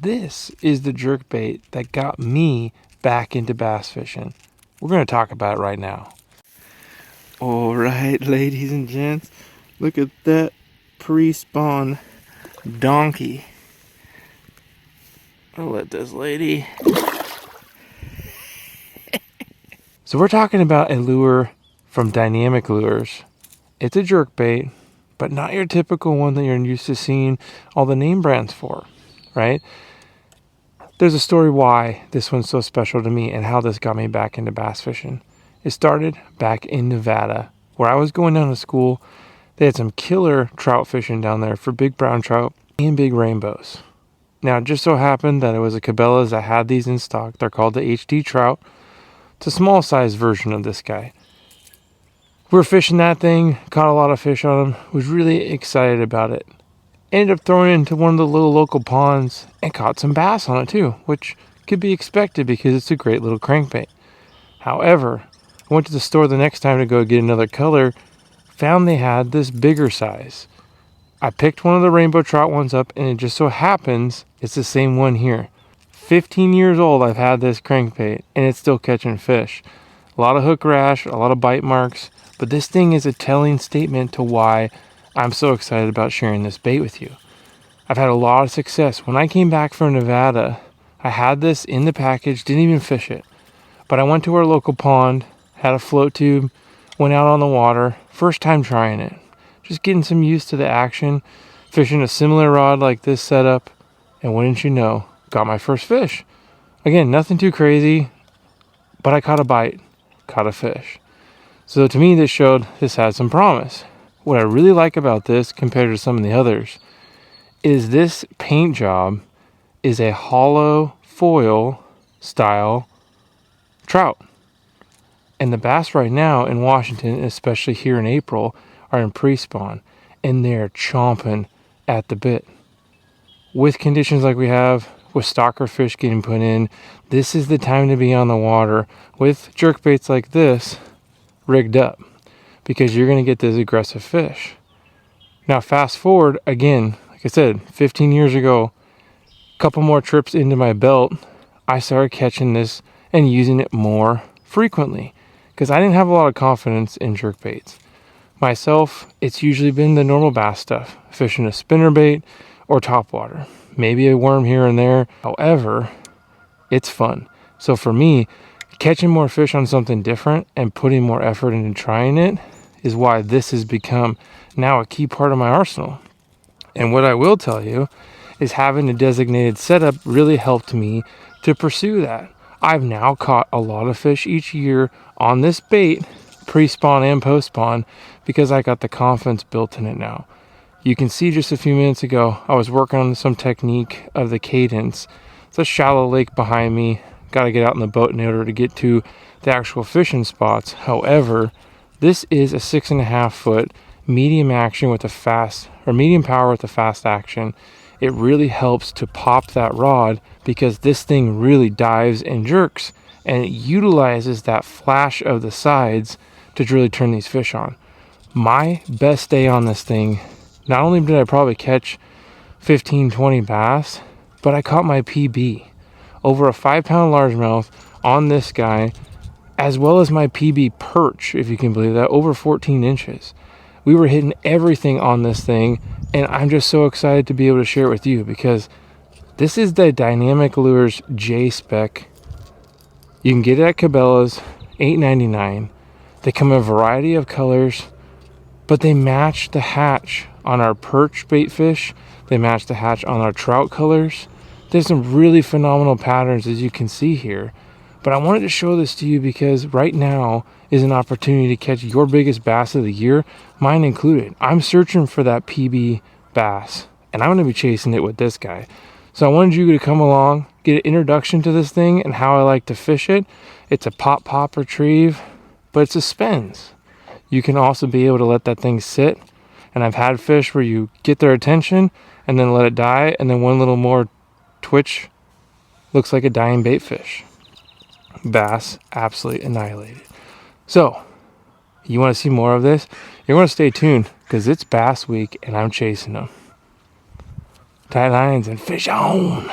This is the jerkbait that got me back into bass fishing. We're going to talk about it right now. All right, ladies and gents, look at that Prespawn donkey. I'll let this lady. So we're talking about a lure from Dynamic Lures. It's a jerkbait, but not your typical one that you're used to seeing all the name brands for, right? There's a story why this one's so special to me and how this got me back into bass fishing. It started back in Nevada, where I was going down to school. They had some killer trout fishing down there for big brown trout and big rainbows. Now, it just so happened that it was a Cabela's that had these in stock. They're called the HD trout. It's a small size version of this guy. We were fishing that thing, caught a lot of fish on them, was really excited about it. Ended up throwing it into one of the little local ponds and caught some bass on it too, which could be expected because it's a great little crankbait. However, I went to the store the next time to go get another color, found they had this bigger size. I picked one of the rainbow trout ones up, and it just so happens it's the same one here. 15 years old I've had this crankbait, and it's still catching fish. A lot of hook rash, a lot of bite marks, but this thing is a telling statement to why I'm so excited about sharing this bait with you. I've had a lot of success. When I came back from Nevada, I had this in the package, didn't even fish it. But I went to our local pond, had a float tube, went out on the water, first time trying it. Just getting some used to the action, fishing a similar rod like this setup, and wouldn't you know, got my first fish. Again, nothing too crazy, but I caught a bite, caught a fish. So to me, this showed this had some promise. What I really like about this compared to some of the others is this paint job is a hollow foil style trout. And the bass right now in Washington, especially here in April, are in pre-spawn, and they're chomping at the bit. With conditions like we have, with stalker fish getting put in, this is the time to be on the water with jerkbaits like this rigged up, because you're going to get this aggressive fish. Now fast forward again, like I said, 15 years ago, a couple more trips into my belt, I started catching this and using it more frequently because I didn't have a lot of confidence in jerkbaits. Myself, it's usually been the normal bass stuff, fishing a spinnerbait or topwater, maybe a worm here and there. However, it's fun. So for me, catching more fish on something different and putting more effort into trying it is why this has become now a key part of my arsenal. And what I will tell you is having a designated setup really helped me to pursue that. I've now caught a lot of fish each year on this bait, pre-spawn and post-spawn, because I got the confidence built in it now. You can see just a few minutes ago, I was working on some technique of the cadence. It's a shallow lake behind me. Got to get out in the boat in order to get to the actual fishing spots. However, this is a 6.5 foot medium action with a fast, or medium power with a fast action. It really helps to pop that rod because this thing really dives and jerks, and it utilizes that flash of the sides to really turn these fish on. My best day on this thing, not only did I probably catch 15-20 bass, but I caught my PB. Over a 5-pound largemouth on this guy, as well as my PB perch, if you can believe that, over 14 inches. We were hitting everything on this thing, and I'm just so excited to be able to share it with you because this is the Dynamic Lures J-Spec. You can get it at Cabela's, $8.99. They come in a variety of colors, but they match the hatch on our perch bait fish. They match the hatch on our trout colors. There's some really phenomenal patterns, as you can see here. But I wanted to show this to you because right now is an opportunity to catch your biggest bass of the year, mine included. I'm searching for that PB bass, and I'm going to be chasing it with this guy. So I wanted you to come along, get an introduction to this thing and how I like to fish it. It's a pop retrieve, but it's a spins. You can also be able to let that thing sit. And I've had fish where you get their attention and then let it die, and then one little more twitch looks like a dying bait fish. Bass absolutely annihilated. So you want to see more of this? You want to stay tuned because it's bass week and I'm chasing them. Tight lines and fish on.